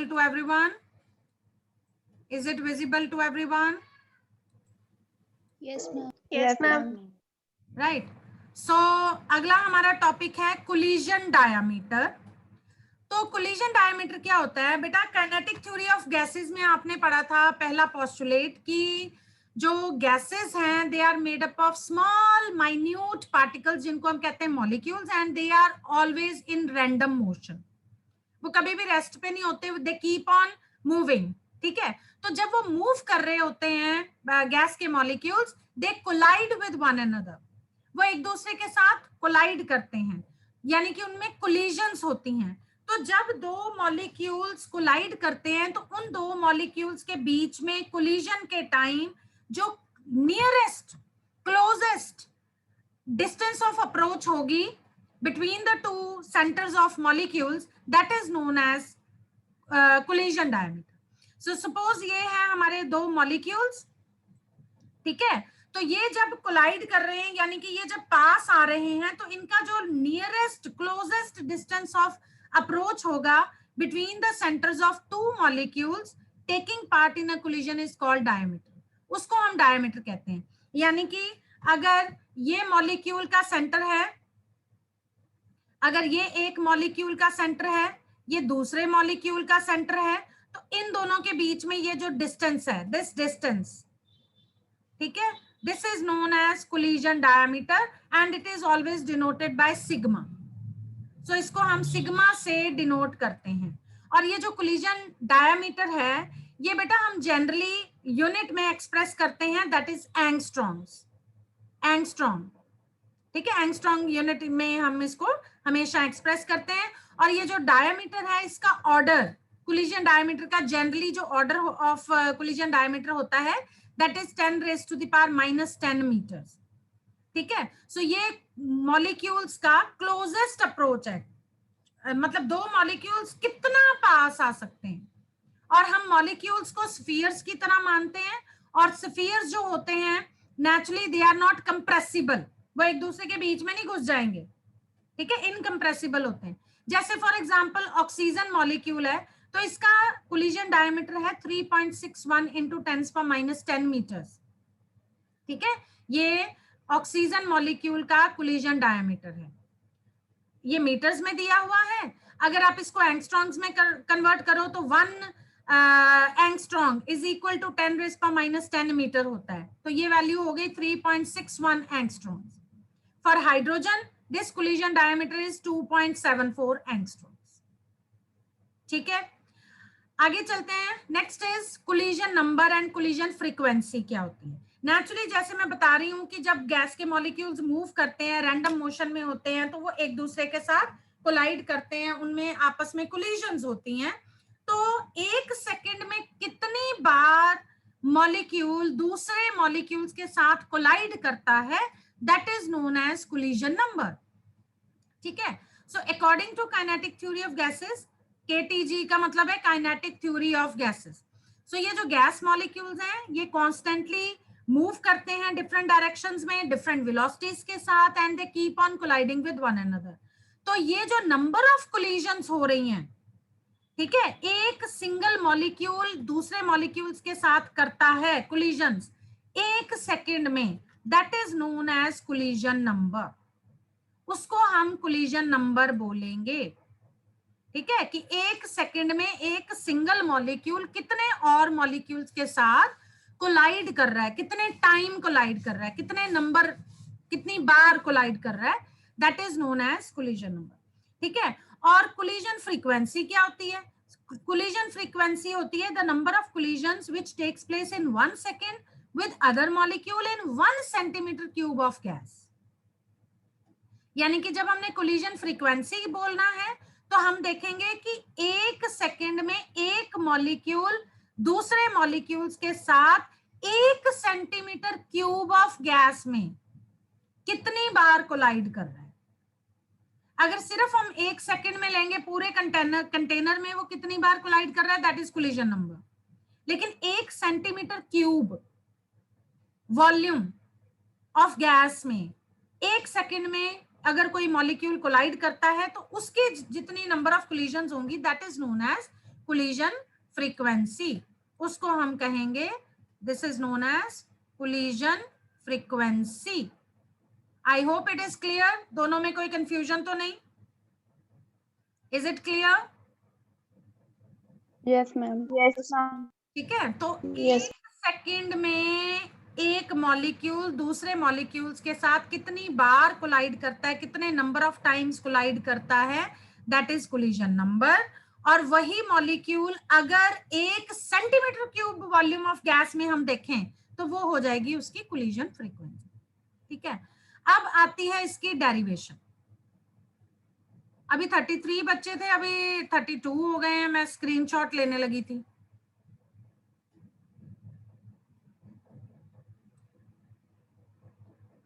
visible to everyone? Is it visible to everyone? Yes, ma'am. Yes, ma'am. Right. So अगला हमारा topic है collision diameter. तो collision diameter क्या होता है बेटा? काइनेटिक थ्योरी ऑफ गैसेस में आपने पढ़ा था पहला पोस्टुलेट कि जो गैसेस हैं they are made up of small minute particles जिनको हम कहते हैं molecules and they are always in random motion. वो कभी भी रेस्ट पे नहीं होते, दे कीप ऑन मूविंग. ठीक है, तो जब वो मूव कर रहे होते हैं गैस के molecules they collide with one another. वो एक दूसरे के साथ कोलाइड करते हैं, यानी कि उनमें कोलिजन्स होती हैं. तो जब दो मॉलिक्यूल्स कोलाइड करते हैं तो उन दो मॉलिक्यूल्स के बीच में कोलिजन के टाइम जो nearest closest distance of approach होगी between the two centers of molecules that is known as collision diameter. So suppose ये है हमारे दो molecules, ठीक है, तो ये जब कोलाइड कर रहे हैं यानी कि ये जब पास आ रहे हैं तो इनका जो nearest closest distance of approach होगा between the centers of two molecules taking part in a collision is called diameter. उसको हम diameter कहते हैं. यानी कि अगर ये मॉलिक्यूल का सेंटर है, अगर ये एक मॉलिक्यूल का सेंटर है, ये दूसरे मॉलिक्यूल का सेंटर है, तो इन दोनों के बीच में ये जो डिस्टेंस है, दिस डिस्टेंस, ठीक है, this is known as collision diameter and it is always denoted by sigma. So इसको हम सिग्मा से डिनोट करते हैं. और ये जो कोलिजन डायमीटर है ये बेटा हम जनरली यूनिट में एक्सप्रेस करते हैं, दैट इज एंगस्ट्रॉम्स. एंगस्ट्रॉम, ठीक है, एंगस्ट्रॉम यूनिट में हम इसको हमेशा एक्सप्रेस करते हैं. और ये जो डायमीटर है इसका ऑर्डर, कोलिजन डायमीटर का जनरली जो ऑर्डर ऑफ कोलिजन डायमीटर होता है that is 10 raised to the power -10 metres. ठीक है, सो ये मॉलिक्यूल्स का क्लोजेस्ट अप्रोच है, मतलब दो मॉलिक्यूल्स कितना पास आ सकते हैं. और हम मॉलिक्यूल्स को स्फीयर्स की तरह मानते हैं, और स्फीयर्स जो होते हैं naturally they are not compressible, वो एक दूसरे के बीच में नहीं घुस जाएंगे. ठीक है, इनकम्प्रेसिबल होते हैं. जैसे फॉर एग्जांपल ऑक्सीजन मॉलिक्यूल है तो इसका कोलिजन डायमीटर है 3.61 into 10⁻⁻10 मीटर्स. ठीक है, ये ऑक्सीजन मॉलिक्यूल का कोलिजन डायमीटर है. ये मीटर्स में दिया हुआ है. अगर आप इसको एंगस्ट्रॉम्स में कन्वर्ट करो तो 1 angstrom is equal to 10 raised-10 metre होता है. तो ये वैल्यू हो गई 3.61 angstroms. For hydrogen this collision diameter is 2.74 angstroms. ठीक है, आगे चलते हैं. Next is collision number and collision frequency क्या होती है. नेचुरली जैसे मैं बता रही हूं कि जब गैस के मॉलिक्यूल्स मूव करते हैं, रैंडम मोशन में होते हैं, तो वो एक दूसरे के साथ कोलाइड करते हैं, उनमें आपस में कोलिजन्स होती हैं. तो एक सेकंड में कितनी बार मॉलिक्यूल दूसरे मॉलिक्यूल्स के साथ कोलाइड करता है that is known as collision number. ठीक है, so according to kinetic theory of gases, KTG का मतलब है kinetic theory of gases. so ये जो गैस मॉलिक्यूल्स हैं ये कॉन्स्टेंटली मूव करते हैं डिफरेंट डायरेक्शंस में, डिफरेंट वेलोसिटीज के साथ, and they keep on colliding with one another. तो ये जो नंबर ऑफ कोलिजन्स हो रही हैं, ठीक है, एक सिंगल मॉलिक्यूल दूसरे मॉलिक्यूल्स के साथ करता है कोलिजन्स एक सेकंड में, that is known as collision number. उसको हम कोलिजन नंबर बोलेंगे. ठीक है, कि एक सेकंड में एक सिंगल मॉलिक्यूल कितने और मॉलिक्यूल्स के साथ कोलाइड कर रहा है, कितने टाइम कोलाइड कर रहा है, कितने नंबर, कितनी बार कोलाइड कर रहा है, that is known as collision number. ठीक है, और कोलिजन फ्रीक्वेंसी क्या होती है? कोलिजन फ्रीक्वेंसी होती है the number of collisions which takes place in 1 second with other molecule in 1 cm³ of gas. यानी कि जब हमने कोलिजन फ्रीक्वेंसी बोलना है तो हम देखेंगे कि एक सेकंड में एक मॉलिक्यूल दूसरे मॉलिक्यूल्स के साथ 1 cm³ ऑफ गैस में कितनी बार कोलाइड कर रहा है. अगर सिर्फ हम एक सेकंड में लेंगे पूरे कंटेनर में वो कितनी बार कोलाइड कर रहा है, दैट इज कोलिजन नंबर. लेकिन 1 cm³ वॉल्यूम ऑफ गैस में एक सेकंड में अगर कोई मॉलिक्यूल कोलाइड करता है तो उसके जितनी नंबर ऑफ कोलिजन्स होंगी that is known as collision frequency, उसको हम कहेंगे, this is known as collision frequency. I hope it is clear, दोनों में कोई कंफ्यूजन तो नहीं? Is it clear? Yes ma'am. Yes ma'am. ठीक है, तो Yes. 1 सेकेंड में एक मॉलिक्यूल दूसरे मॉलिक्यूल्स के साथ कितनी बार कोलाइड करता है, कितने नंबर ऑफ टाइम्स कोलाइड करता है, दैट इज कोलिजन नंबर। और वही मॉलिक्यूल अगर 1 centimetre cube volume of gas में हम देखें तो वो हो जाएगी उसकी कोलिजन फ्रीक्वेंसी। ठीक है, अब आती है इसकी डेरिवेशन। अभी 33 बच्चे थे, अभी 32 हो गए हैं, मैं स्क्रीनशॉट लेने लगी थी।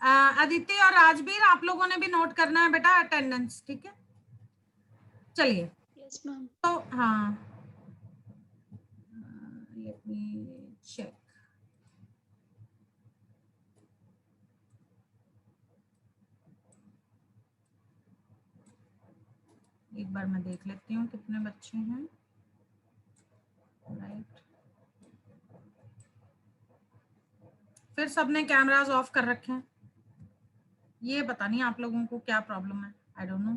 अदिति और राजवीर, आप लोगों ने भी नोट करना है बेटा अटेंडेंस, ठीक है? चलिए। Yes ma'am. तो हाँ, लेट मी चेक। एक बार मैं देख लेती हूँ कितने बच्चे हैं। राइट, फिर सबने कैमरास ऑफ कर रखे हैं, ये पता नहीं आप लोगों को क्या प्रॉब्लम है, I don't know.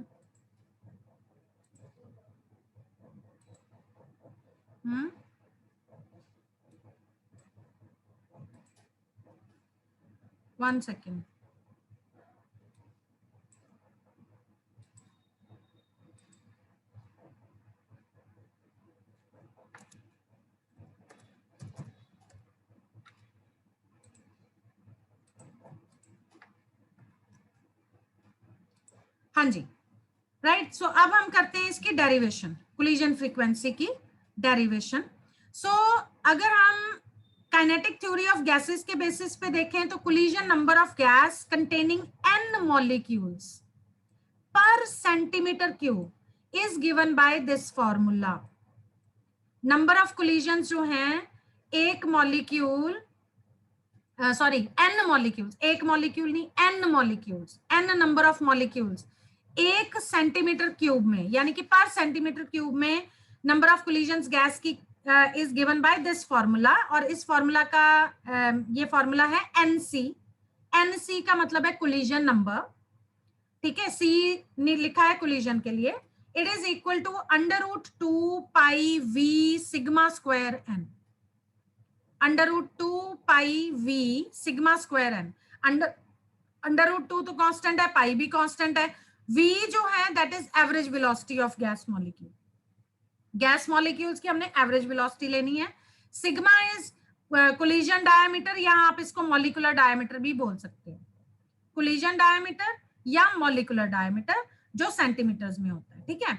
One second. हाँ जी, राइट। सो अब हम करते हैं इसकी डेरिवेशन, कोलिजन फ्रीक्वेंसी की डेरिवेशन। सो अगर हम काइनेटिक थ्योरी ऑफ गैसेस के बेसिस पे देखें तो collision number of gas containing n molecules per centimetre cube is given by this formula. Number of collisions जो हैं, एक मॉलिक्यूल, सॉरी n मॉलिक्यूल्स, एक मॉलिक्यूल नहीं, n molecules, n number of molecules 1 centimetre cube में, यानी कि पर centimetre cube में नंबर ऑफ कोलिजन्स गैस की is given by this formula. और इस फॉर्मूला का ये फॉर्मूला है NC। NC का मतलब है कोलिजन नंबर, ठीक है? C ने लिखा है कोलिजन के लिए। It is equal to √2 pi v sigma square n, √2 pi v sigma square n। √2 तो कांस्टेंट है, पाई भी कांस्टेंट है। v जो है that is average velocity of gas molecule, gas molecules की हमने एवरेज वेलोसिटी लेनी है। सिग्मा इज कोलिजन डायमीटर, या आप इसको मॉलिक्यूलर डायमीटर भी बोल सकते हैं। कोलिजन डायमीटर या मॉलिक्यूलर डायमीटर जो सेंटीमीटर्स में होता है, ठीक है?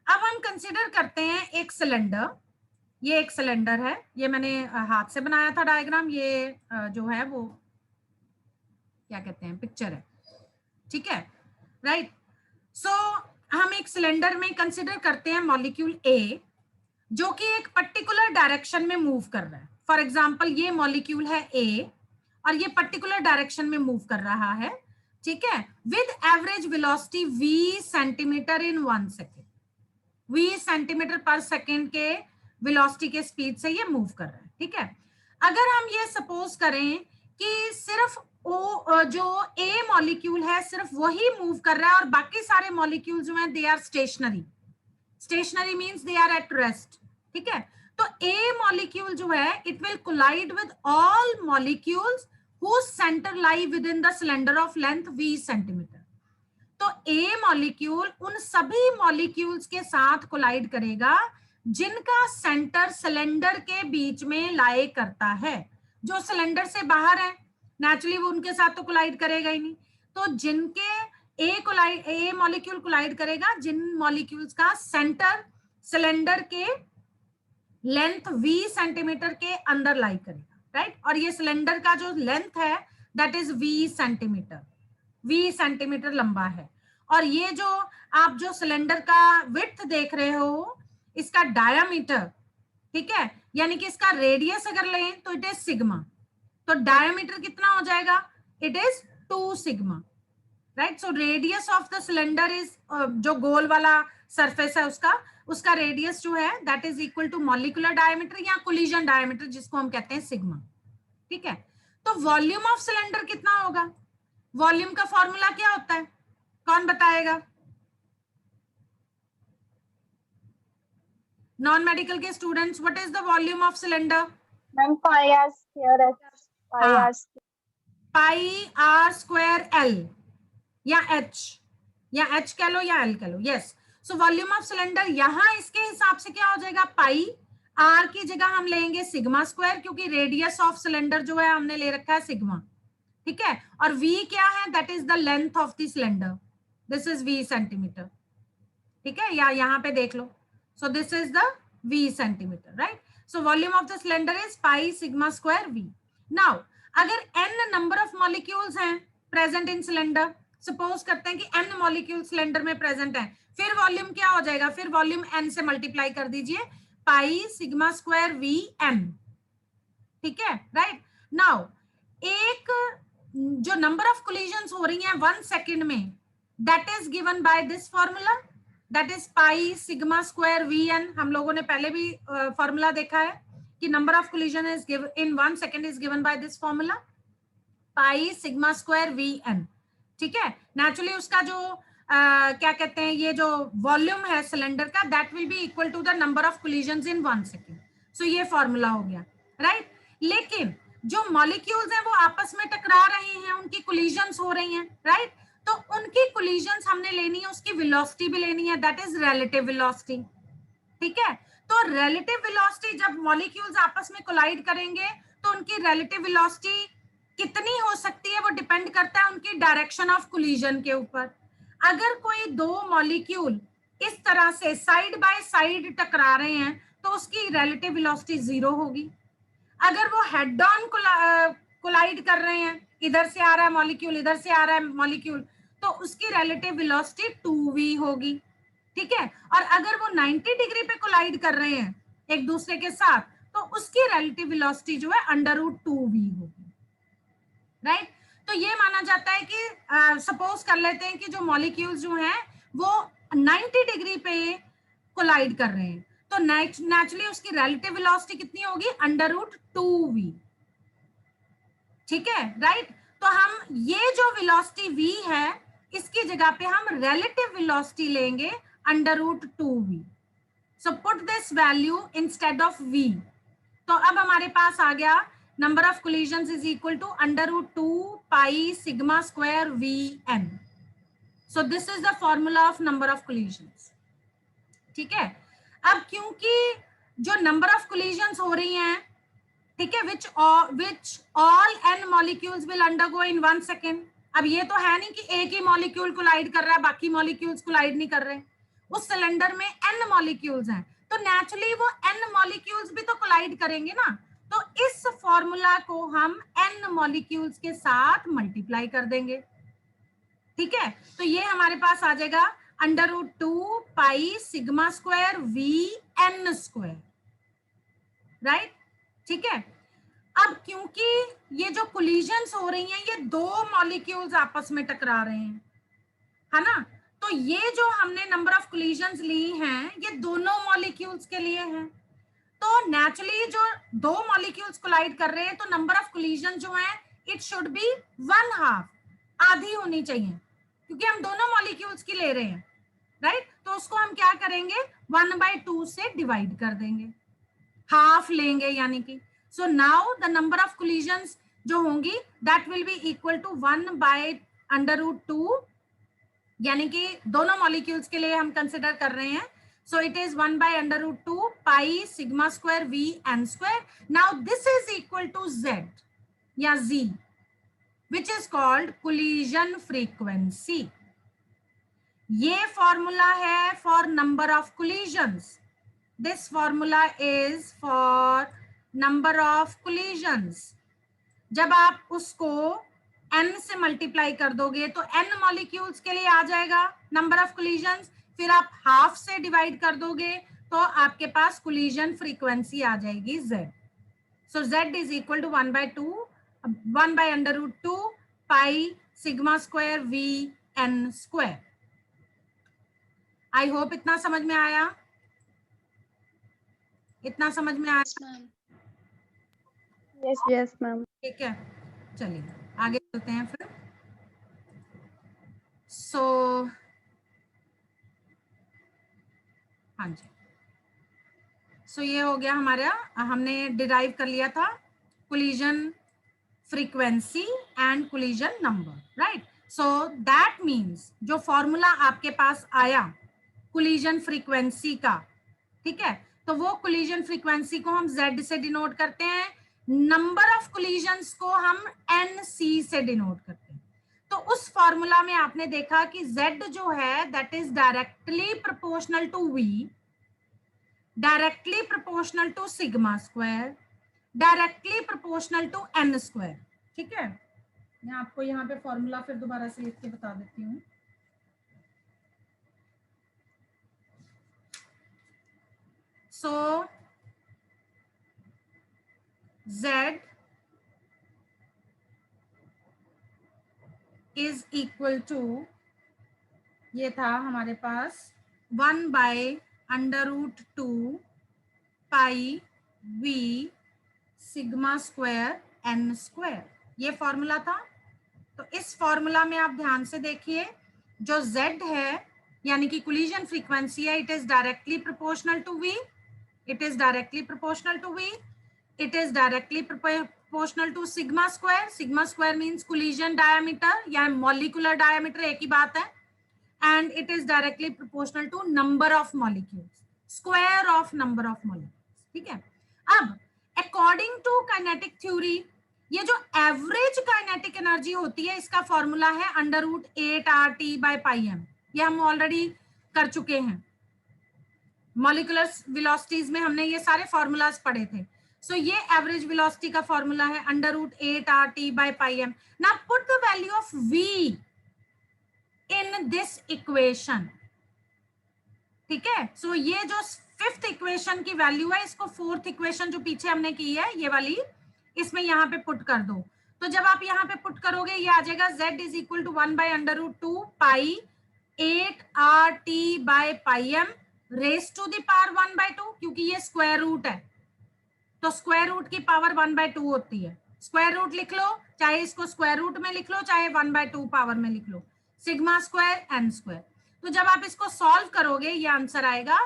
अब हम कंसीडर करते हैं एक सिलेंडर। ये एक सिलेंडर है, ये मैंने हाथ से बनाया था डायग्राम, ये जो है वो क्या कहते हैं, पिक्चर है, ठीक है? राइट। सो हम एक सिलेंडर में कंसीडर करते हैं मॉलिक्यूल ए जो कि एक पर्टिकुलर डायरेक्शन में मूव कर रहा है। फॉर एग्जांपल ये मॉलिक्यूल है ए और ये पर्टिकुलर डायरेक्शन में मूव कर रहा है, ठीक है? With average velocity v centimetre in 1 second, v centimetre पर सेकेंड के वेलोसिटी के स्पीड से ये मूव कर रहा है, ठीक है? अगर हम ये सपोज करें कि सिर्फ ओ जो ए मॉलिक्यूल है सिर्फ वही मूव कर रहा है और बाकी सारे मॉलिक्यूल जो हैं they are stationary, stationary means they are at rest, ठीक है? तो ए मॉलिक्यूल जो है it will collide with all molecules whose center lie within the cylinder of length v centimetre. तो ए मॉलिक्यूल उन सभी मॉलिक्यूल्स के साथ कोलाइड करेगा जिनका सेंटर सिलेंडर के बीच में लाई करता है। जो सिलेंडर से बाहर है नेचुरली वो उनके साथ तो कोलाइड करेगा ही नहीं। तो जिनके ए मॉलिक्यूल कोलाइड करेगा जिन मॉलिक्यूल्स का सेंटर सिलेंडर के लेंथ v सेंटीमीटर के अंदर लाई करेगा, राइट? और ये सिलेंडर का जो लेंथ है दैट इज v सेंटीमीटर लंबा है। और ये जो आप जो सिलेंडर का विड्थ देख रहे हो इसका डायामीटर, ठीक है, यानी कि इसका रेडियस अगर लें तो इट इज सिग्मा। तो डायामीटर कितना हो जाएगा? It is 2 sigma, right? So radius of the cylinder is, जो गोल वाला सरफेस है उसका रेडियस जो है that is equal to molecular diameter या कोलिजन डायमीटर जिसको हम कहते हैं सिग्मा। ठीक है, तो वॉल्यूम ऑफ सिलेंडर कितना होगा? वॉल्यूम का फॉर्मूला क्या होता है, कौन बताएगा? नॉन मेडिकल के students, what is the volume of cylinder? Ma'am pi r square h, pi हाँ, r pi r square L या एच, या एच कह लो या एल कह लो। Yes, so volume of cylinder यहां इसके हिसाब से क्या हो जाएगा, पाई आर की जगह हम लेंगे सिग्मा स्क्वायर, क्योंकि रेडियस ऑफ सिलेंडर जो है हमने ले रखा है सिग्मा। ठीक है, और v क्या है, that is the length of the cylinder, this is v centimetre. ठीक है, या यहाँ पे देख लो, so this is the v centimetre, right? So volume of the cylinder is pi sigma square v। Now अगर n नंबर ऑफ मॉलिक्यूल्स हैं present in cylinder, suppose करते हैं कि n मॉलिक्यूल सिलेंडर में प्रेजेंट है, फिर वॉल्यूम क्या हो जाएगा, फिर वॉल्यूम n से मल्टीप्लाई कर दीजिए, पाई सिग्मा स्क्वायर v n। ठीक है, राइट? नाउ एक जो नंबर ऑफ कोलिजन्स हो रही हैं 1 सेकेंड में, that is given by this formula, that is pi sigma square v n. हम लोगों ने पहले भी फॉर्मूला देखा है कि number of collision is given in 1 second is given by this formula, pi sigma square v n. ठीक है, नेचुरली उसका जो क्या कहते हैं, ये जो वॉल्यूम है सिलेंडर का, that will be equal to the number of collisions in 1 second. So ये फॉर्मूला हो गया, राइट? लेकिन जो मॉलिक्यूल्स हैं वो आपस में टकरा रहे हैं, उनकी कोलिजन्स हो रही हैं, राइट? तो उनकी कोलिजन्स हमने लेनी है, उसकी वेलोसिटी भी लेनी है, दैट इज रिलेटिव वेलोसिटी। ठीक है, तो रिलेटिव वेलोसिटी जब मॉलिक्यूल्स आपस में कोलाइड करेंगे तो उनकी रिलेटिव वेलोसिटी कितनी हो सकती है, वो डिपेंड करता है उनकी डायरेक्शन ऑफ कोलिजन के ऊपर। अगर कोई दो मॉलिक्यूल इस तरह से साइड बाय साइड टकरा रहे हैं तो उसकी रिलेटिव वेलोसिटी 0 होगी। अगर वो हेड ऑन कोलाइड कर रहे हैं, इधर से आ रहा है मॉलिक्यूल, इधर से आ रहा है मॉलिक्यूल, तो उसकी रिलेटिव वेलोसिटी 2v होगी। ठीक है, और अगर वो 90 डिग्री पे कोलाइड कर रहे हैं एक दूसरे के साथ, तो उसकी रिलेटिव वेलोसिटी जो है √2v होगी, राइट? तो ये माना जाता है कि सपोज कर लेते हैं कि जो मॉलिक्यूल्स जो हैं वो 90 डिग्री पे कोलाइड कर रहे हैं, तो नेचुरली उसकी रिलेटिव वेलोसिटी कितनी होगी, √2v। ठीक है, राइट? तो हम ये जो वेलोसिटी v है इसकी जगह पे हम रिलेटिव वेलोसिटी लेंगे √2v। So put this value instead of v। तो अब हमारे पास आ गया number of collisions is equal to √2 pi sigma square v n। So this is the formula of number of collisions. ठीक है, अब क्योंकि जो नंबर ऑफ कोलिजन्स हो रही हैं, ठीक है, which all n molecules will undergo in 1 second। अब ये तो है नहीं कि एक ही मॉलिक्यूल कोलाइड कर रहा है, बाकी मॉलिक्यूल्स कोलाइड नहीं कर रहे। उस सिलेंडर में n मॉलिक्यूल्स हैं, तो नेचुरली वो n मॉलिक्यूल्स भी तो कोलाइड करेंगे ना। तो इस फॉर्मूला को हम n मॉलिक्यूल्स के साथ मल्टीप्लाई कर देंगे। ठीक है, तो ये हमारे पास आ जाएगा √2 pi sigma square v n square, right? ठीक है, अब क्योंकि ये जो कोलिजन्स हो रही हैं, ये दो मॉलिक्यूल्स आपस में टकरा रहे हैं, है ना? तो ये जो हमने नंबर ऑफ कोलिजन्स ली हैं ये दोनों मॉलिक्यूल्स के लिए हैं। तो नेचुरली जो दो मॉलिक्यूल्स कोलाइड कर रहे हैं तो नंबर ऑफ कोलिजन जो है इट शुड बी 1/2, आधी होनी चाहिए, क्योंकि हम दोनों मॉलिक्यूल्स की ले रहे हैं, राइट? तो उसको हम क्या करेंगे, 1/2 से डिवाइड कर देंगे, हाफ लेंगे यानी कि। So now the number of collisions जो होंगी that will be equal to 1/√2, यानी कि दोनों मॉलिक्यूल्स के लिए हम कंसिडर कर रहे हैं। So it is 1/√2 pi sigma square v n square. Now this is equal to z या z, which is called collision frequency. ये फॉर्मूला है for number of collisions. This formula is for number of collisions। जब आप उसको n से multiply कर दोगे तो n मॉलिक्यूल्स के लिए आ जाएगा नंबर ऑफ कोलिजन्स, फिर आप हाफ से डिवाइड कर दोगे तो आपके पास कोलिजन फ्रीक्वेंसी आ जाएगी z। So z is equal to 1/√2 pi sigma square v n square. I hope इतना समझ में आया, इतना समझ में आया? Yes, ma'am. ठीक है, चलिए आगे चलते हैं फिर। सो हाँ जी, सो ये हो गया हमारा, हमने डिराइव कर लिया था collision frequency and collision number, right? So that means जो फॉर्मूला आपके पास आया कोलिजन फ्रीक्वेंसी का, ठीक है, तो वो कोलिजन फ्रीक्वेंसी को हम Z से डिनोट करते हैं, नंबर ऑफ कोलिजन्स को हम NC से डिनोट करते हैं। तो उस फॉर्मूला में आपने देखा कि Z जो है that is directly proportional to V, directly proportional to sigma square, directly proportional to N square, ठीक है? मैं आपको यहाँ पे फॉर्मूला फिर दोबारा से लिख के बता देती हूँ। सो Z इज इक्वल टू, ये था हमारे पास 1/√2 पाई V sigma square N square, ये फॉर्मूला था। तो इस फॉर्मूला में आप ध्यान से देखिए, जो Z है यानी कि कोलिजन फ्रीक्वेंसी है, it is directly proportional to V, it is directly proportional to V, it is directly proportional to sigma square, sigma square means collision diameter या मॉलिक्यूलर डायमीटर, एक ही बात है, and it is directly proportional to number of molecules, square of number of molecules, ठीक है? अब according to kinetic theory, ये जो एवरेज काइनेटिक एनर्जी होती है इसका फॉर्मूला है √8RT/πm, ये हम ऑलरेडी कर चुके हैं, मॉलिक्यूलर वेलोसिटीज में हमने ये सारे फॉर्मूलाज पढ़े थे। सो ये एवरेज वेलोसिटी का फॉर्मूला है √8RT/πm। Now put the value of V in this equation, ठीक है? सो ये जो फिफ्थ इक्वेशन की वैल्यू है, इसको फोर्थ इक्वेशन जो पीछे हमने की है ये वाली, इसमें यहाँ पे पुट कर दो। तो जब आप यहाँ पे पुट करोगे ये आ जाएगा Z is equal to 1/√2 pi 8RT/πm raise to the power 1/2, क्योंकि ये स्क्वायर रूट है तो स्क्वायर रूट की पावर 1/2 होती है। स्क्वायर रूट लिख लो, चाहे इसको स्क्वायर रूट में लिख लो चाहे 1/2 पावर में लिख लो, सिग्मा स्क्वायर N स्क्वायर। तो जब आप इसको सॉल्व करोगे ये आंसर आएगा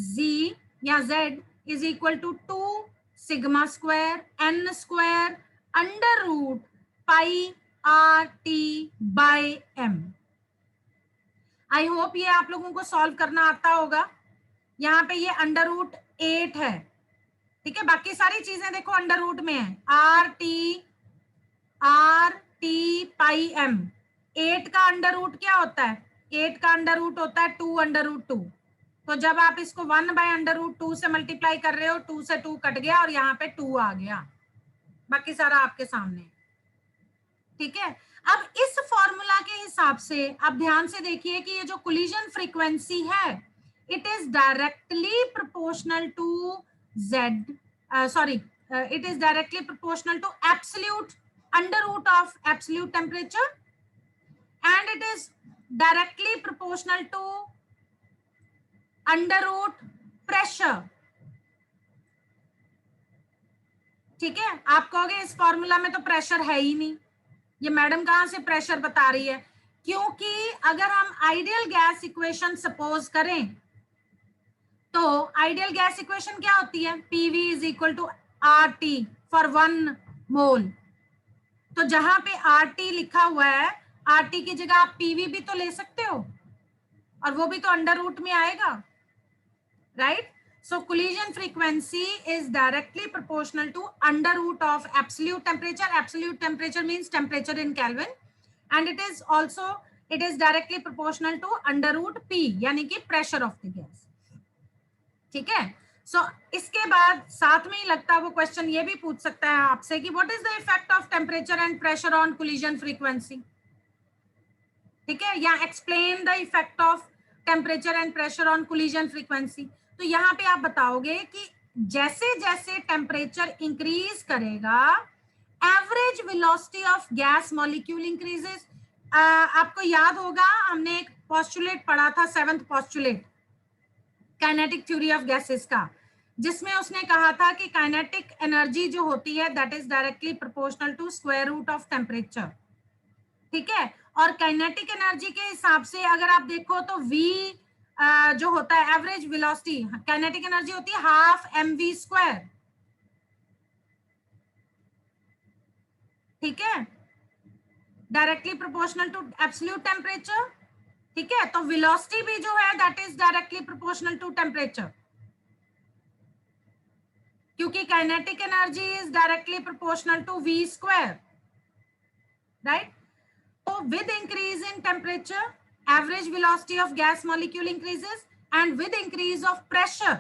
Z या Z is equal to 2 sigma square N square √πRT/m। I hope ये आप लोगों को सॉल्व करना आता होगा। यहाँ पे ये √8 है, ठीक है, बाकी सारी चीजें देखो अंडर रूट में है, RT/πm। 8 का अंडर रूट क्या होता है? 8 का अंडर रूट होता है 2/√2। तो जब आप इसको 1/√2 से मल्टीप्लाई कर रहे हो, 2 से 2 कट गया और यहाँ पे 2 आ गया, बाकी सारा आपके सामने, ठीक है? अब इस फॉर्मूला के हिसाब से आप ध्यान से देखिए कि ये जो कोलिजन फ्रीक्वेंसी है it is directly proportional to Z, it is directly proportional to absolute under root of absolute temperature, and it is directly proportional to under root pressure, ठीक है? आप कहोगे इस फॉर्मूला में तो प्रेशर है ही नहीं, ये मैडम कहां से प्रेशर बता रही है? क्योंकि अगर हम आइडियल गैस इक्वेशन सपोज करें तो आइडियल गैस इक्वेशन क्या होती है? PV is equal to RT for 1 mole. तो जहां पे RT लिखा हुआ है, RT की जगह आप PV भी तो ले सकते हो और वो भी तो अंडर रूट में आएगा, right? So collision frequency is directly proportional to under root of absolute temperature, absolute temperature means temperature in Kelvin, and it is directly proportional to under root P यानी कि प्रेशर ऑफ द गैस, ठीक है? सो इसके बाद साथ में ही लगता है वो क्वेश्चन ये भी पूछ सकता है आपसे कि what is the effect of temperature and pressure on collision frequency, ठीक है? या explain the effect of temperature and pressure on collision frequency. तो यहाँ पे आप बताओगे कि जैसे जैसे टेम्परेचर इंक्रीज करेगा average velocity of gas molecule increases. आपको याद होगा हमने एक पोस्टुलेट पढ़ा था, 7th postulate, kinetic theory of gases का, जिसमें उसने कहा था कि काइनेटिक एनर्जी जो होती है that is directly proportional to square root of temperature, ठीक है। और काइनेटिक एनर्जी के हिसाब से अगर आप देखो तो v जो होता है एवरेज वेलोसिटी, काइनेटिक एनर्जी होती है हाफ mv स्क्वायर, ठीक है, directly proportional to absolute temperature, ठीक है। तो वेलोसिटी भी जो है that is directly proportional to temperature, क्योंकि kinetic energy is directly proportional to v square, right. तो with increase in temperature, average velocity of gas molecule increases, and with increase of pressure,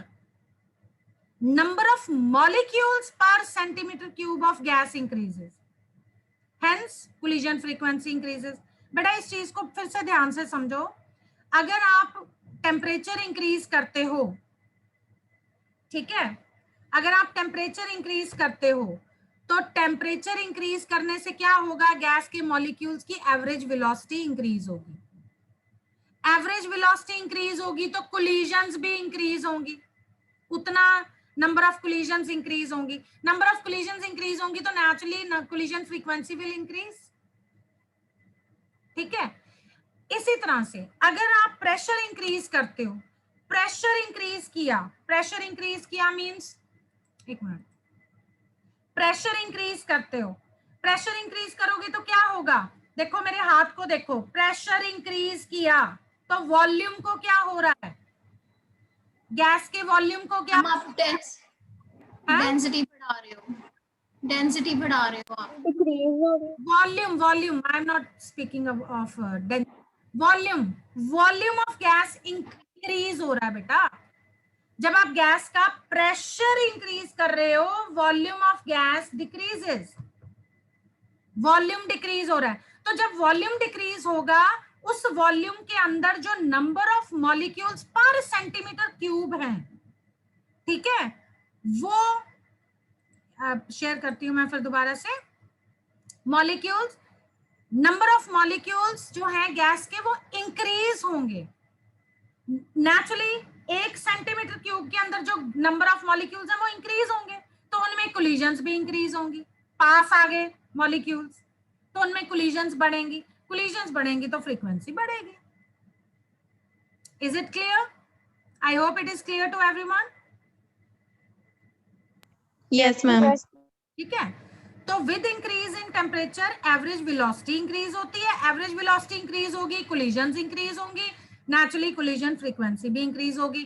number of molecules per centimeter cube of gas increases. Hence, collision frequency increases. बेटा इस चीज को फिर से ध्यान से समझो, अगर आप टेम्परेचर इंक्रीज करते हो, ठीक है, अगर आप टेम्परेचर इंक्रीज करते हो तो टेम्परेचर इंक्रीज करने से क्या होगा, गैस के मॉलिक्यूल्स की एवरेज वेलोसिटी इंक्रीज होगी, एवरेज वेलोसिटी इंक्रीज होगी तो कोलिजन्स भी इंक्रीज होंगी, उतना नंबर ऑफ कोलिजन्स इंक्रीज होंगी, नंबर ऑफ कोलिजन्स इंक्रीज होंगी तो naturally collision frequency will increase, ठीक है। इसी तरह से अगर आप प्रेशर इंक्रीज करते हो, प्रेशर इंक्रीज किया मींस, एक मिनट, प्रेशर इंक्रीज करते हो, प्रेशर इंक्रीज करोगे तो क्या होगा, देखो मेरे हाथ को देखो, प्रेशर इंक्रीज किया तो वॉल्यूम को क्या हो रहा है, गैस के वॉल्यूम को क्या, आप डेंसिटी बढ़ा रहे हो, डेंसिटी बढ़ा रहे हो आप, डिक्रीज हो रही है। Volume I am not speaking of volume of gas increase हो रहा है बेटा। जब आप गैस का प्रेशर इंक्रीज कर रहे हो, volume of gas decreases, volume decrease हो रहा है। तो जब वॉल्यूम डिक्रीज होगा, उस वॉल्यूम के अंदर जो number of molecules per centimetre cube हैं, ठीक है, वो शेयर करती हूं मैं फिर दोबारा से, मॉलिक्यूल्स, नंबर ऑफ मॉलिक्यूल्स जो है गैस के वो इंक्रीज होंगे नेचुरली, 1 सेंटीमीटर क्यूब के अंदर जो नंबर ऑफ मॉलिक्यूल्स हैं वो इंक्रीज होंगे, तो उनमें कोलिजन्स भी इंक्रीज होंगी, पास आ गए मॉलिक्यूल्स तो उनमें कोलिजन्स बढ़ेंगी तो फ्रीक्वेंसी बढ़ेगी। Is it clear? I hope it is clear to everyone. Yes ma'am. Yes. ठीक है, तो with increase in temperature average velocity increase होती है, एवरेज वेलोसिटी इंक्रीज होगी, कोलिजन्स इंक्रीज होंगी, नेचुरली कोलिजन फ्रीक्वेंसी भी इंक्रीज होगी,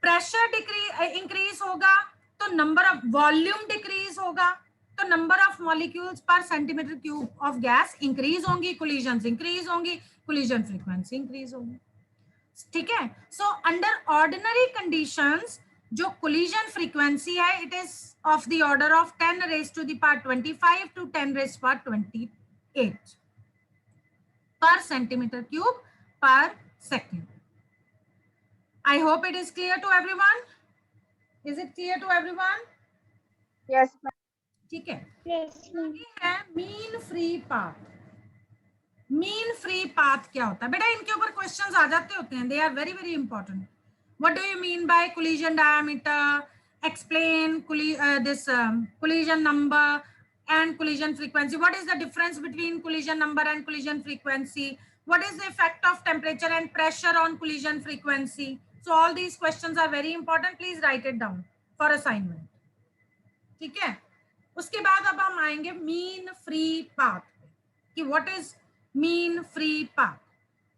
प्रेशर इंक्रीज होगा तो नंबर ऑफ वॉल्यूम डिक्रीज होगा तो number of molecules per centimetre cube of gas increase होंगी, कोलिजन्स इंक्रीज होंगी, कोलिजन फ्रीक्वेंसी इंक्रीज होगी, ठीक है। सो अंडर ऑर्डिनरी कंडीशंस जो कोलिजन फ्रीक्वेंसी है it is of the order of 10 raised to the power 25 to 10 raised to the power 28 per centimeter cube per second. I hope it is clear to everyone. Is it clear to everyone? Yes, ma'am. ठीक है, Yes, ma'am. ये है mean free path. Mean free path क्या होता है बेटा, इनके ऊपर क्वेश्चंस आ जाते होते हैं, they are very very important. What do you mean by collision diameter, explain this collision number and collision frequency, what is the difference between collision number and collision frequency, what is the effect of temperature and pressure on collision frequency, so all these questions are very important, please write it down for assignment, ठीक है। उसके बाद अब हम आएंगे mean free path कि what is mean free path,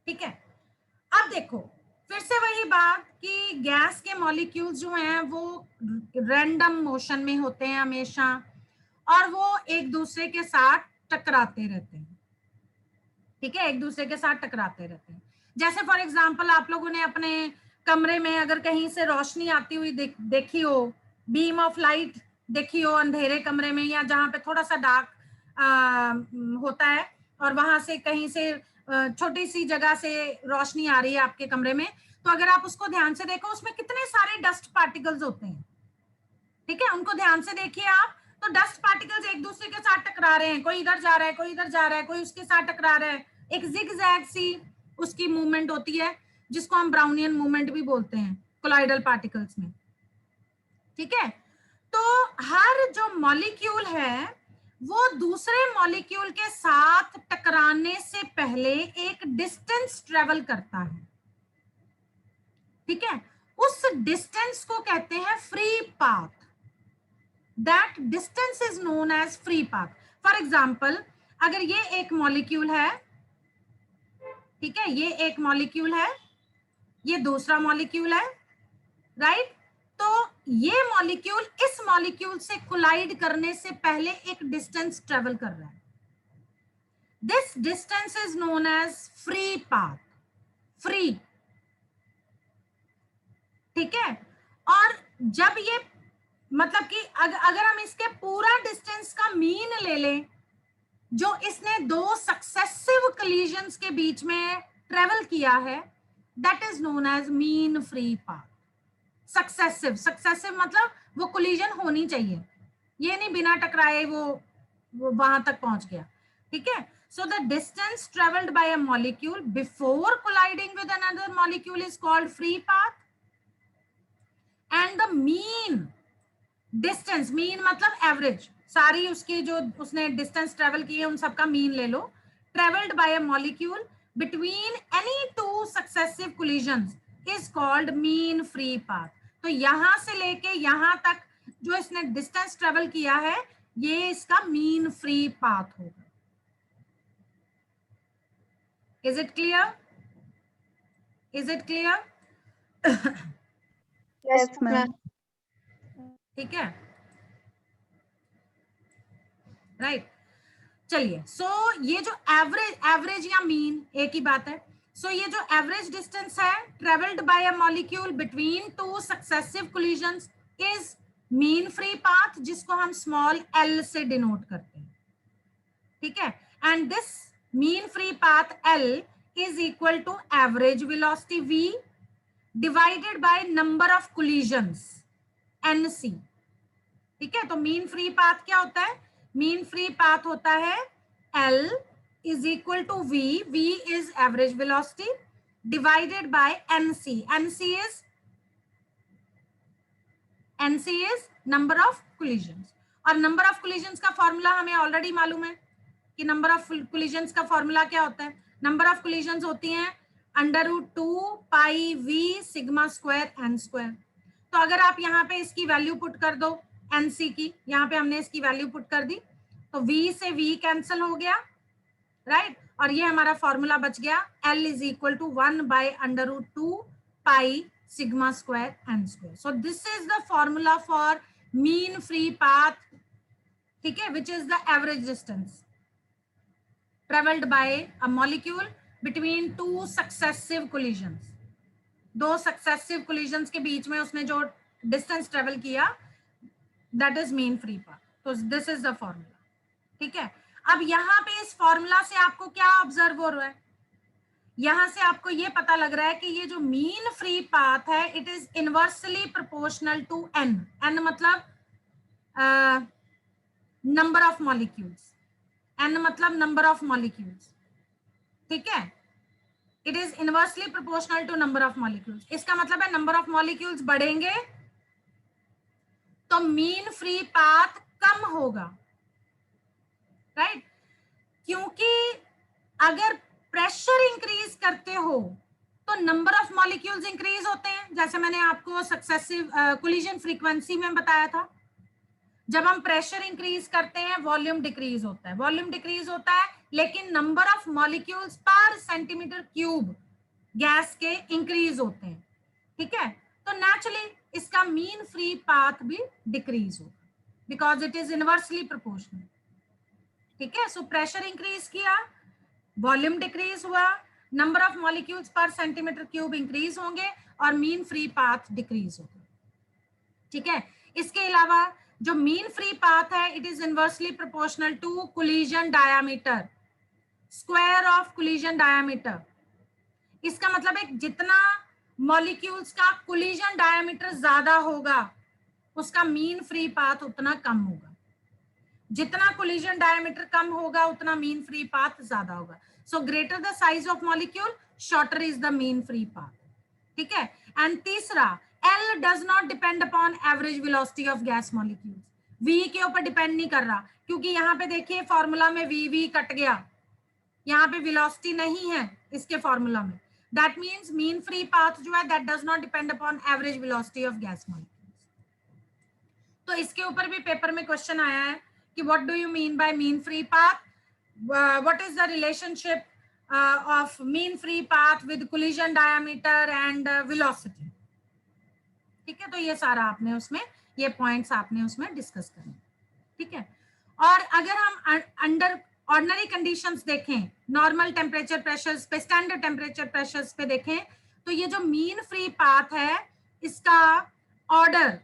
ठीक है। अब देखो फिर से वही बात कि गैस के मॉलिक्यूल्स जो हैं वो रैंडम मोशन में होते हैं हमेशा और वो एक दूसरे के साथ टकराते रहते हैं, ठीक है, एक दूसरे के साथ टकराते रहते हैं। जैसे फॉर एग्जांपल आप लोगों ने अपने कमरे में अगर कहीं से रोशनी आती हुई देखी हो, बीम ऑफ लाइट देखी हो अंधेरे कमरे में या जहाँ पे थोड़ा सा डार्क होता है और वहां से कहीं से छोटी सी जगह से रोशनी आ रही है आपके कमरे में, तो अगर आप उसको ध्यान से देखो उसमें कितने सारे डस्ट पार्टिकल्स होते हैं, ठीक है, उनको ध्यान से देखिए आप, तो डस्ट पार्टिकल्स एक दूसरे के साथ टकरा रहे हैं, कोई इधर जा रहा है, कोई इधर जा रहा है, कोई उसके साथ टकरा रहा है, एक जिगजैग सी उसकी मूवमेंट होती है जिसको हम ब्राउनियन मूवमेंट भी बोलते हैं, कोलाइडल पार्टिकल्स में, ठीक है। तो हर जो मॉलिक्यूल है वो दूसरे मॉलिक्यूल के साथ टकराने से पहले एक डिस्टेंस ट्रेवल करता है, ठीक है। उस डिस्टेंस को कहते हैं free path, that distance is known as free path. For example, अगर ये एक मॉलिक्यूल है, ठीक है, ये एक मॉलिक्यूल है, ये दूसरा मॉलिक्यूल है, राइट। तो ये मॉलिक्यूल इस मॉलिक्यूल से कोलाइड करने से पहले एक डिस्टेंस ट्रेवल कर रहा है, this distance is known as free path, free, ठीक है। और जब ये मतलब कि अगर हम इसके पूरा डिस्टेंस का मीन ले लें जो इसने दो सक्सेसिव कोलिजन्स के बीच में ट्रेवल किया है, that is known as mean free path. Successive, successive मतलब वो कोलिजन होनी चाहिए, ये नहीं बिना टकराए वो वहां तक पहुंच गया, ठीक है। So the distance travelled by a molecule before colliding with another molecule is called free path, and the mean distance, mean मतलब एवरेज, सारी उसकी जो उसने डिस्टेंस ट्रेवल की है उन सबका मीन ले लो, travelled by a molecule between any two successive collisions is called mean free path. तो यहां से लेके यहां तक जो इसने डिस्टेंस ट्रेवल किया है ये इसका मीन फ्री पाथ होगा। Is it clear? Is it clear? Yes, ma'am. ठीक है, राइट। चलिए, सो ये जो एवरेज या मीन एक ही बात है। सो ये जो एवरेज डिस्टेंस है travelled by a molecule between two successive collisions is mean free path, जिसको हम स्मॉल एल से डिनोट करते हैं, ठीक है। And this mean free path L is equal to average velocity v divided by number of collisions nc, ठीक है। तो मीन फ्री पाथ क्या होता है? मीन फ्री पाथ होता है L is equal to V, V is average velocity divided by NC, NC is number of collisions, और number of collisions का फॉर्मूला हमें ऑलरेडी मालूम है कि number of collisions का फॉर्मूला क्या होता है। number of collisions होती हैं √2 pi v sigma square n square. तो अगर आप यहाँ पे इसकी वैल्यू पुट कर दो एनसी की, यहाँ पे हमने इसकी वैल्यू पुट कर दी तो v से v कैंसिल हो गया, राइट। और ये हमारा फॉर्मूला बच गया L is equal to 1 by √2 pi sigma square n square. So this is the formula for mean free path, ठीक है, which is the average distance travelled by a molecule between two successive collisions. दो successive collisions के बीच में उसने जो distance travel किया that is mean free path. तो दिस इज द फॉर्मूला, ठीक है। अब यहाँ पे इस फॉर्मूला से आपको क्या ऑब्जर्व हो रहा है? यहां से आपको ये पता लग रहा है कि ये जो मीन फ्री पाथ है it is inversely proportional to n, n मतलब नंबर ऑफ मॉलिक्यूल्स, n मतलब नंबर ऑफ मॉलिक्यूल्स, ठीक है। It is inversely proportional to number of molecules. इसका मतलब है नंबर ऑफ मॉलिक्यूल्स बढ़ेंगे तो मीन फ्री पाथ कम होगा, राइट। क्योंकि अगर प्रेशर इंक्रीज करते हो तो नंबर ऑफ मॉलिक्यूल्स इंक्रीज होते हैं, जैसे मैंने आपको सक्सेसिव कोलिजन फ्रीक्वेंसी में बताया था। जब हम प्रेशर इंक्रीज करते हैं वॉल्यूम डिक्रीज होता है, वॉल्यूम डिक्रीज होता है लेकिन number of molecules per centimetre cube gas के इंक्रीज होते हैं, ठीक है। तो नेचुरली इसका मीन फ्री पाथ भी डिक्रीज होगा because it is inversely proportional, ठीक है। सो प्रेशर इंक्रीज किया, वॉल्यूम डिक्रीज हुआ, number of molecules per centimetre cube increase होंगे और मीन फ्री पाथ डिक्रीज होगा, ठीक है। इसके अलावा जो मीन फ्री पाथ है it is inversely proportional to collision diameter, square of collision diameter. इसका मतलब है जितना मॉलिक्यूल्स का कोलिजन डायामीटर ज्यादा होगा उसका मीन फ्री पाथ उतना कम होगा, जितना कोलिजन डायमीटर कम होगा उतना मीन फ्री पाथ ज्यादा होगा। So greater the size of molecule shorter is the mean free path, ठीक है। एंड तीसरा L does not depend upon average velocity of gas molecules. V के ऊपर डिपेंड नहीं कर रहा, क्योंकि यहाँ पे देखिए फॉर्मूला में V कट गया, यहाँ पे वेलोसिटी नहीं है इसके फॉर्मूला में. That means mean free path जो है that does not depend upon average velocity of gas molecules. तो इसके ऊपर भी पेपर में क्वेश्चन आया है कि what do you mean bye mean free path, what is the relationship of mean free path with collision diameter and velocity. ठीक है, तो ये सारा आपने उसमें, ये पॉइंट्स आपने उसमें डिस्कस करने. ठीक है, और अगर हम अंडर ऑर्डिनरी कंडीशंस देखें, नॉर्मल टेम्परेचर प्रेशर्स पे, स्टैंडर्ड टेम्परेचर प्रेशर्स पे देखें, तो ये जो मीन फ्री पाथ है इसका ऑर्डर,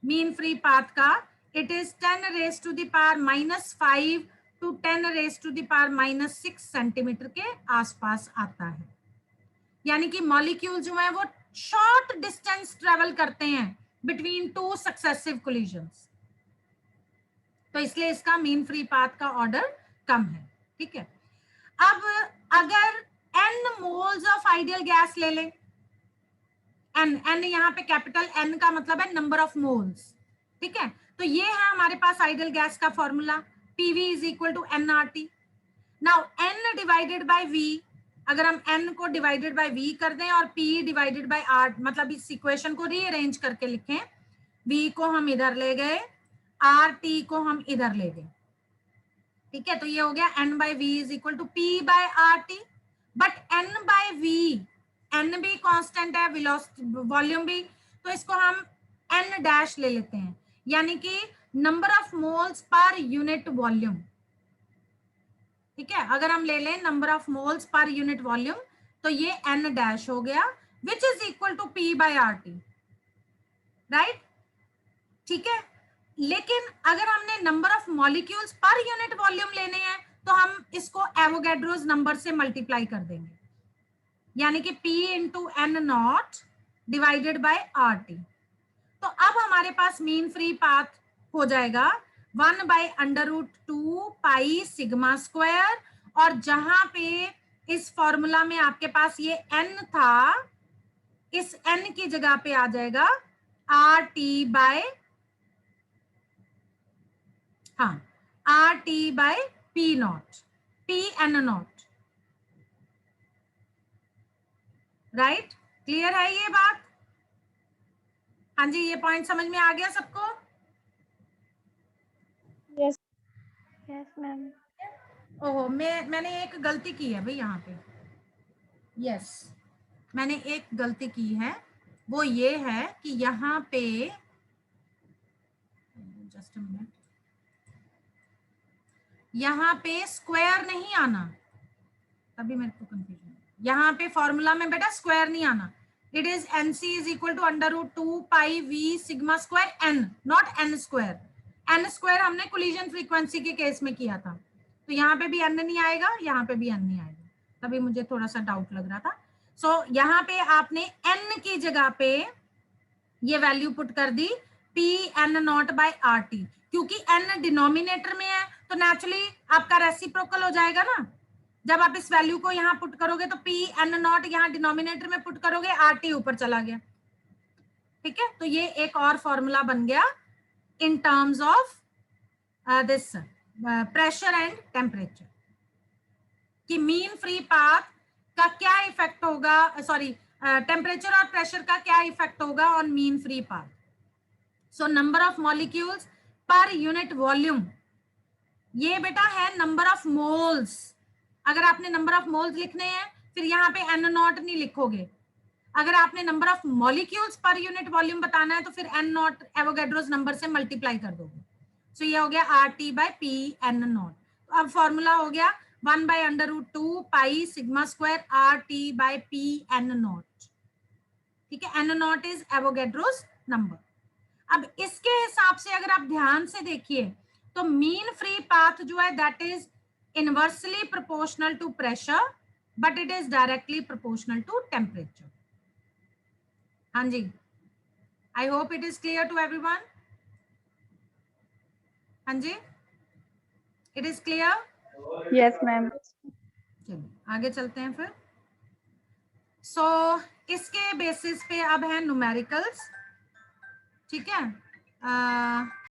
मीन फ्री पाथ का, it is 10 raised to the power -5 to 10 raised to the power -6 centimetre के आसपास आता है. यानी कि मॉलिक्यूल जो है वो शॉर्ट डिस्टेंस ट्रेवल करते हैं बिटवीन टू सक्सेसिव कोलिजन्स, तो इसलिए इसका मीन फ्री पाथ का ऑर्डर कम है. ठीक है, अब अगर n moles of ideal gas ले लें, n यहाँ पे कैपिटल N का मतलब है नंबर ऑफ मोल्स. ठीक है, तो ये है हमारे पास आइडियल गैस का formula, PV is equal to nRT. Now n divided by V, अगर हम n को डिवाइडेड बाय V कर दें और P डिवाइडेड बाय R, मतलब इस इक्वेशन को रीअरेंज करके लिखें, V को हम इधर ले गए, RT को हम इधर ले गए. ठीक है, तो ये हो गया n by V is equal to P by RT. But n by V, n भी कांस्टेंट है, वेलोसिटी वॉल्यूम भी, तो इसको हम n डैश ले लेते हैं, यानी कि नंबर ऑफ मोल्स पर यूनिट वॉल्यूम. ठीक है, अगर हम ले लें नंबर ऑफ मोल्स पर यूनिट वॉल्यूम, तो ये n डैश हो गया, which is equal to P by RT. Right, ठीक है, लेकिन अगर हमने नंबर ऑफ मॉलिक्यूल्स पर यूनिट वॉल्यूम लेने हैं तो हम इसको एवोगैड्रोस नंबर से मल्टीप्लाई कर देंगे, यानी कि P into n not divided by RT. तो अब हमारे पास मीन फ्री पाथ हो जाएगा 1/√2 पाई सिग्मा स्क्वायर, और जहां पे इस फॉर्मूला में आपके पास ये n था, इस n की जगह पे आ जाएगा RT बाय, हाँ, RT by P naught, PN naught. Right, clear है ये बात? हाँ जी, ये पॉइंट समझ में आ गया सबको? Yes. Yes, ma'am. ओहो, मैंने एक गलती की है भाई यहाँ पे. यस, मैंने एक गलती की है, वो ये है कि यहाँ पे, जस्ट अ मिनट, यहाँ पे स्क्वायर नहीं आना, तभी मेरे को कंफ्यूजन. यहाँ पे फॉर्मूला में बेटा स्क्वायर नहीं आना. It is NC is equal to √2 pi V sigma square n, not n square. n square हमने कोलिजन फ्रीक्वेंसी के केस में किया था, तो यहाँ पे भी n नहीं आएगा, यहाँ पे भी n नहीं आएगा, तभी मुझे थोड़ा सा डाउट लग रहा था. सो यहाँ पे आपने n की जगह पे ये वैल्यू पुट कर दी PN नॉट बाय RT, क्योंकि n डिनोमिनेटर में है तो नेचुरली आपका रेसिप्रोकल हो जाएगा ना. जब आप इस वैल्यू को यहाँ पुट करोगे तो PN नॉट यहाँ डिनोमिनेटर में पुट करोगे, RT ऊपर चला गया. ठीक है, तो ये एक और फॉर्मूला बन गया in terms of this pressure and temperature, कि मीन फ्री पाथ का क्या इफेक्ट होगा, सॉरी, टेम्परेचर और प्रेशर का क्या इफेक्ट होगा on mean free path. So number of molecules पर यूनिट वॉल्यूम, ये बेटा है नंबर ऑफ मोल्स. अगर आपने नंबर ऑफ मोल्स लिखने हैं फिर यहाँ पे n नॉट नहीं लिखोगे. अगर आपने नंबर ऑफ मॉलिक्यूल्स पर यूनिट वॉल्यूम बताना है तो फिर n नॉट एवोगैड्रोस नंबर से मल्टीप्लाई कर दोगे. सो ये हो गया RT बाय PN नॉट. अब फॉर्मूला हो गया 1/√2 pi sigma square RT by PN naught. ठीक है, n naught is Avogadro's number. अब इसके हिसाब से अगर आप ध्यान से देखिए तो मीन फ्री पाथ जो है that is inversely proportional to pressure, but it is directly proportional to temperature. हाँ जी, I hope it is clear to everyone. हाँ जी, it is clear? Yes, ma'am. चलिए आगे चलते हैं फिर. सो इसके बेसिस पे अब है न्यूमेरिकल्स. ठीक है।